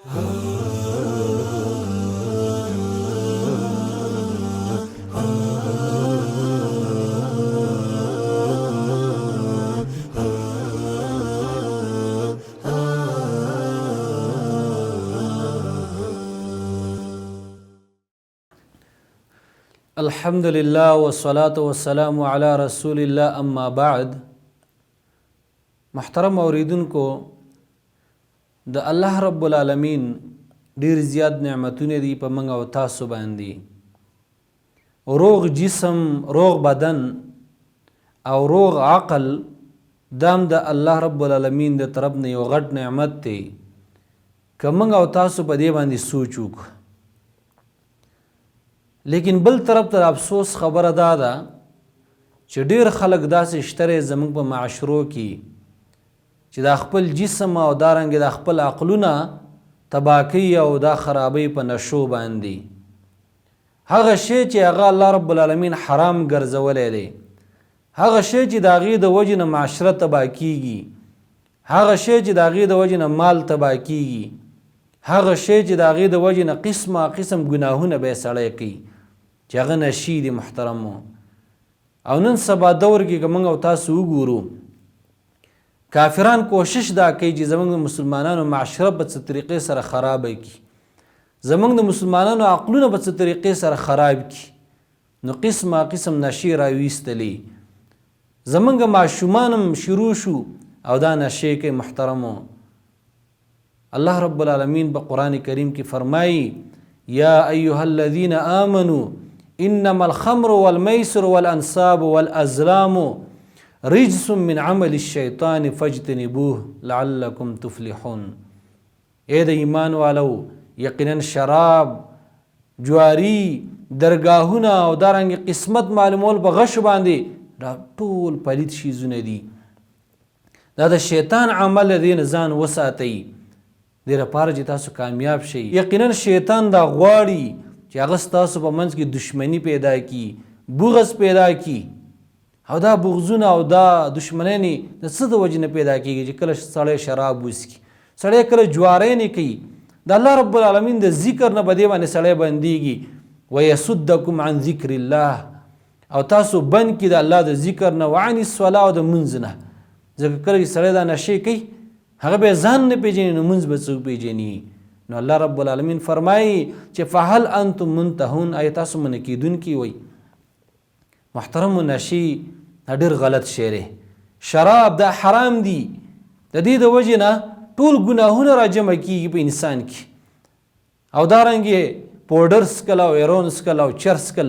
الحمد لله والصلاة والسلام على رسول الله اما بعد. محترم اوریدونکو، د الله رب العالمین ډیر زیات نعمتونه دي په موږ او تاسو باندې. روغ جسم، روغ بدن او روغ عقل دام د الله رب العالمین د طرف نه یو غټ نعمت دی که موږ او تاسو په دې باندې سوچ وکړو. لیکن بل طرف ته افسوس خبره دا ده چې ډیر خلک داسې شته زموږ په معاشرو کې چې د خپل جسم او دارنګې د خپل عقلونه تباه کوي او دا خرابوي په نشو باندې. هغه شی چې هغه الله رب العالمین حرام ګرځولی دی، هغه شی چې د هغې د وجې نه معاشره تباه کیږي، هغه شی چې د هغې د وجې نه مال تباه کیږي، هغه شی چې د هغې د وجې نه قسمه قسم ګناهونه به یې سړی کوي چې هغه نشي دي. محترمو، او نن سبا دور کې که موږ او تاسو وګورو، کافران کوشش دا کوي چې زموږ د مسلمانانو معاشره په څه طریقې سره خرابه کړي، زموږ د مسلمانانو عقلونه په څه طریقې سره خراب کړي. نو قسمه قسم نشي راویستلې، زموږ ماشومان هم شروع شو او دا نشي کوي. محترمو، الله رب العالمین په قرآن کریم کې فرمایي: یا ایها الذین آمنوا انما الخمر والمیسر والانصاب والازلام رجس من عمل الشیطان فاجتنبوه لعلکم تفلحون. اے د ایمان والو، یقینا شراب، جواری، درگاهونه او دارنګ قسمت معلومول په غش باندې دا ټول پلید شیزونه دي. دا د شیطان عمل دی، نه ځان وساتئ دې لپاره چې تاسو کامیاب شئ. یقینا شیطان دا غواړي چې هغه ستاسو په منځ کې دشمنی پیدا کړي، بغض پیدا کړي. او دا بغضونه او دا دشمنۍ د څه د وجې نه پیدا کېږي چې کله سړی شراب وڅکي، سړی کله جواری نه کوي، د الله رب العالمین د ذکر نه په دې باندې سړی بندېږي. ویصدکم عن ذکر الله، او تاسو بند کړي د الله د ذکر نه، وعن الصلاة او د لمونځ نه. ځکه کله چې سړی دا نشې کوي، هغه به ځان نه پیژني، نو لمونځ به څوک پیژني؟ نو الله رب العالمین فرمایي چې فهل انتم منتهون، آیا تاسو منع کېدونکي وئ؟ محترمو، نشي دا ډېر غلط شی دی. شراب دا حرام دي، د دې د وجې نه ټول ګناهونه راجمع کېږي په انسان کې. او دارنګې پوډر څکل او ایرون څکل او چرس څکل،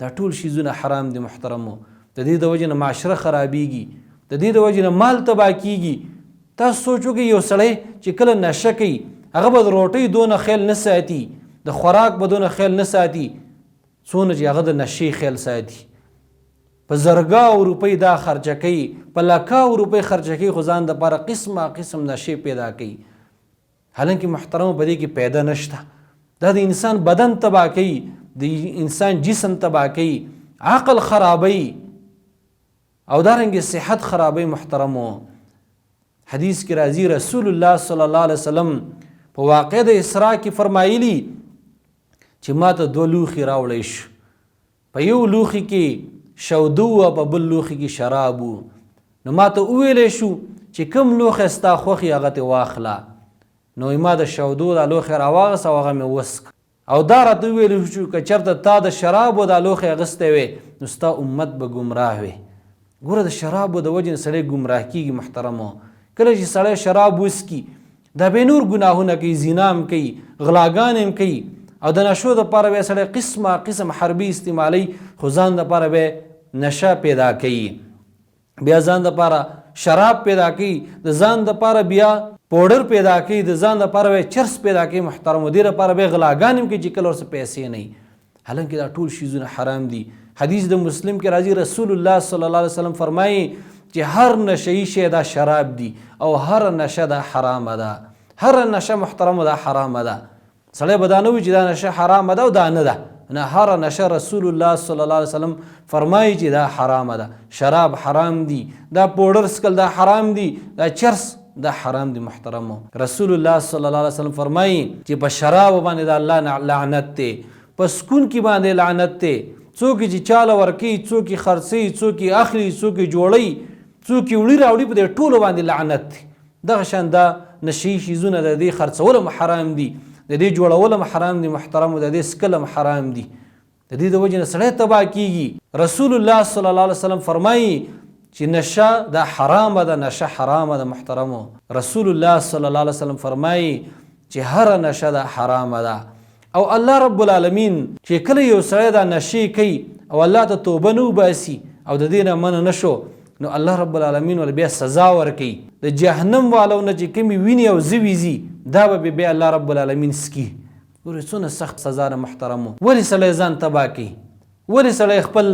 دا ټول شیزونه حرام دي. محترمو، د دې د وجې نه معاشره خرابېږي، د دې د وجې نه مال تباه کېږي. تاسو سوچ وکړئ، یو سړی چې کله نشه کوي، هغه به د روټۍ دونه خیال نه ساتي، د خوراک به دونه خیال نه ساتي څونه چې هغه د نشې خیال ساتي. په زرګاو روپۍ دا خرچه کوي، په لکاو روپۍ خرچه کوي، خو ځان دپاره قسمه قسم نشې پیدا کوي. حالانکه محترمو، په دې کې پیدا نشته. دا د انسان بدن تباه کوي، د انسان جسم تباه کوي، عقل خرابوي او دارنګې صحت خرابوي. محترمو، حدیث کې راځي رسول الله صلی الله علیه وسلم په واقع د اسراء کې فرمایلی چې ما ته 2 لوښي راوړی شو، په یو لوښي کې شودو او په بل لوښي کې شراب و. نو ما ته وویلی شو چې کوم لوښی ستا خوښ هغه ترې واخله. نو ما د شودو دا لوښی راواغست او هغه مې وڅښ. او دا راته وویلی شو که چېرته تا د شرابو دا لوښی اخیستی وی نو ستا امت به ګمراه وي. ګوره، د شرابو د وجې نه سړی ګمراه کېږي. محترمو، کله چې سړی شراب وڅکي، دا به نور ګناهونه کوي، زنا هم کوي، غلاګانې هم کوي، او د نشو دپاره به سړی قسمه قسم حربي استعمالوي، خو ځان دپاره به نشه پیدا کوي، بیا ځان دپاره شراب پیدا کوي، د ځان دپاره بیا پوډر پیدا کوي، د ځان دپاره به چرس پیدا کوي. محترمو، دې دپاره به غلاګانې هم کوي چې کله ورسه پیسې نه وي. حالانکه دا ټول شیزونه حرام دي. حدیث د مسلم کې راځي رسول الله صلی الله علیه وسلم فرمایي چې هر نشه‌یي شی دا شراب دی او هر نشه دا حرامه ده. هر نشه محترمه دا حرامه ده. سړی به دا نه وي چې دا نشه حرامه ده او دا نه ده. نه، هر نشه رسول الله صلی الله علیه وسلم فرمایي چې دا حرامه ده. شراب حرام دي، دا پوډر څکل دا حرام دي، دا چرس دا حرام دی محترمو. رسول الله صلی الله علیه وسلم فرمایي چې په شراب باندې د الله لعنت دی، په سکون کې باندې لعنت دی. څوک چې چاله ورکوي، څوک یې خرڅوي، څوک یې اخلي، څوک یې جوړوي، څوک یې وړي راوړي، په دې ټولو باندې لعنت دی. دغه شان دا نشي شیزونه د دې خرڅول هم حرام دي، د دې جوړول هم حرام دي محترمو، د دې څکل هم حرام دي. د دې د وجې نه سړی تباه کېږي. رسول الله صلی الله علیه وسلم فرمایي چې نشه دا حرامه ده، نشه حرامه ده محترمو. رسول الله صلی الله علیه وسلم فرمایي چې هر نشه ده حرامه ده. او الله رب العالمین چې کله یو سړی دا نشې کوي او الله ته توبه نه وباسي او د دې نه منع نه شو، نو الله رب العالمین ول بیا سزا ورکوي. د جهنم والو نه چې کومې ویني او زوي ځي دا به بیا الله رب العالمین سکي. ګورئ څونه سخت سزا ده محترمو. ولې سړی ځان تباه کوي؟ ولې سړی خپل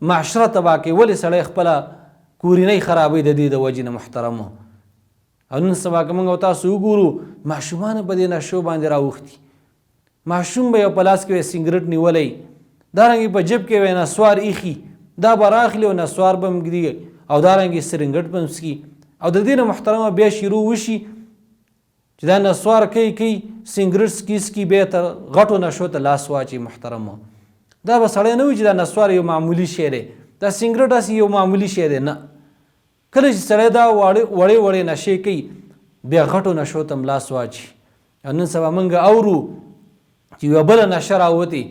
معاشره تباه کوي؟ ولې سړی خپله کورنۍ خرابوي د دې د وجې نه محترمو؟ او نن سبا که موږ او تاسو وګورو ماشومان په دې نشو باندې راوښتي. ماشوم به یو په لاس کې سګرټ نیولی، دارنګې په جیب کې به نسوار ایښي، دا به راخلي او نسوار به هم ږدي او دارنګې سرنګټ به هم څکي. او د دې نه محترمه بیا شروع وشي چې دا نسوار کوي سګرټ څکي بیا تر غټو نشو ته لاس واچي محترمو. دا به سړی نه وي چې دا نسوار یو معمولي شی دی، دا سګرټ هسې یو معمولي شی دی. نه، کله چې سړی دا وړې وړې نشې کوي بیا غټو نشو ته هم لاس واچي. او نن سبا موږ اورو چې یوه بله نشه راوتې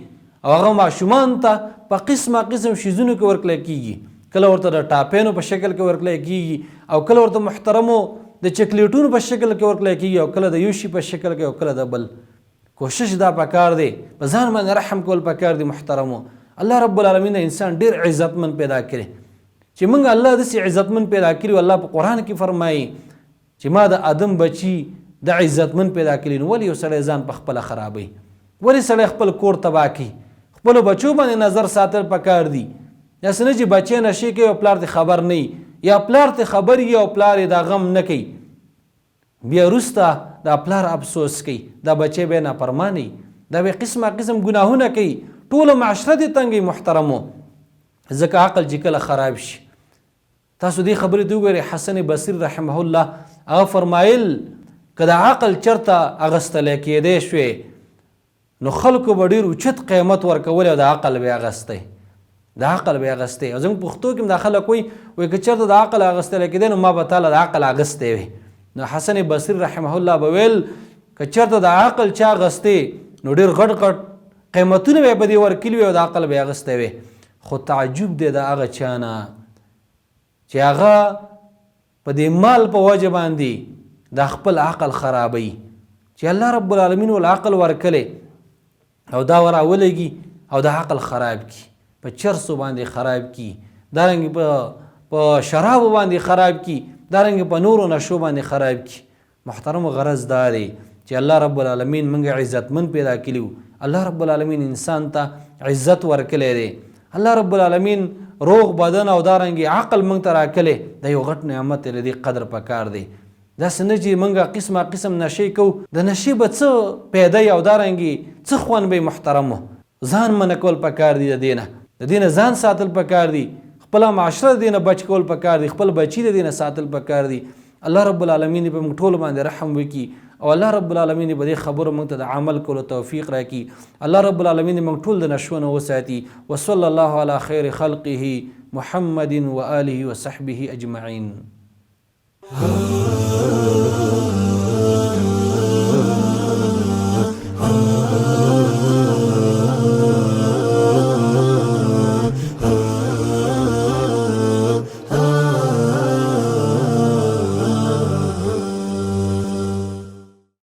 او هغه ماشومان ته په قسمه قسم شیزونو کې ورکړی کېږي. کله ورته د ټاپینو په شکل کې ورکړی کېږي او کله ورته محترمو د چکلیټونو په شکل کې ورکړی کېږي او کله د یو شي په شکل کې او کله د بل. کوشش دا پکار دی، په ځان باندې رحم کول پکار دی محترمو. الله رب العالمین انسان ډېر عزتمن پیدا کړي چې موږ الله داسې عزتمن پیدا کړي. الله په قرآن کې فرمایي چې ما د آدم بچي د عزتمن پیدا کړي. نو ولې یو سړی ځان په خپله خرابوي؟ ولې سړی خپل کور تباه کوي؟ خپلو بچو باندې نظر ساتل پکار دي. داسې نه چې بچی نشې کوي او پلار ته خبر نه وي، یا پلار ته خبر وي او پلار یې دا غم نه کوي، بیا وروسته دا پلار افسوس کوي، دا بچی به نافرمانه، دا به قسمه قسم ګناهونه کوي، ټوله معاشره دې تنګوي محترمو. ځکه عقل چې کله خراب شي، تاسو دې خبرې ته وګورئ. حسن بصري رحمه الله هغه فرمایل که د عقل چرته اغستلی کېدی شوې نو خلکو به ډېر اوچت قیمت ورکولی او د عقل به یې اغستی، د عقل به یې اغستی. او زموږ پښتو کې هم دا خلک وایي که چېرته د عقل اغستلی کېدی نو ما به تاله د عقل اغستی وی. نو حسن بصري رحمه الله به ویل که چېرته د عقل چا اغستی نو ډېر غټ غټ قیمتونه به یې په دې ورکلي وي او د عقل به یې اغستی وی. خو تعجب دی د هغه چا نه چې هغه په دې مال په وجه باندې د خپل عقل خرابوي، چې الله رب العالمین ول عقل ورکلی او دا وراولږي او د عقل خراب کی، په چرسو باندې خراب کی، دارنګې په شرابو باندې خراب کی، دارنګې په نورو نشو باندې خراب کی. محترم غرض دا دی چې الله رب العالمین موږ عزتمن پیدا کړي. الله رب العالمین انسان ته عزت ورکلی دی. الله رب العالمین روغ بدن او دارنګې عقل موږ ته راکلی، دا یو غټ نعمت دی، دې قدر پکار دی. داسې نه چې موږ قسمه قسم نشې کوو، د نشې به څه پیدا او دارنګې څه خوند به محترمو. ځان منع کول پکار دي، د دې نه ځان ساتل پکار دي، خپله معاشره د دې نه بچ کول پکار دي، خپل بچي د دې نه ساتل پکار دي. الله رب العالمین په موږ ټولو باندې رحم وکړي او الله رب العالمین په دې خبرو موږ ته د عمل کولو توفیق راکړي. الله رب العالمین موږ ټول د نشو نه وساتي. وصلی الله علی خیر خلقه محمد و آله و صحبه اجمعین.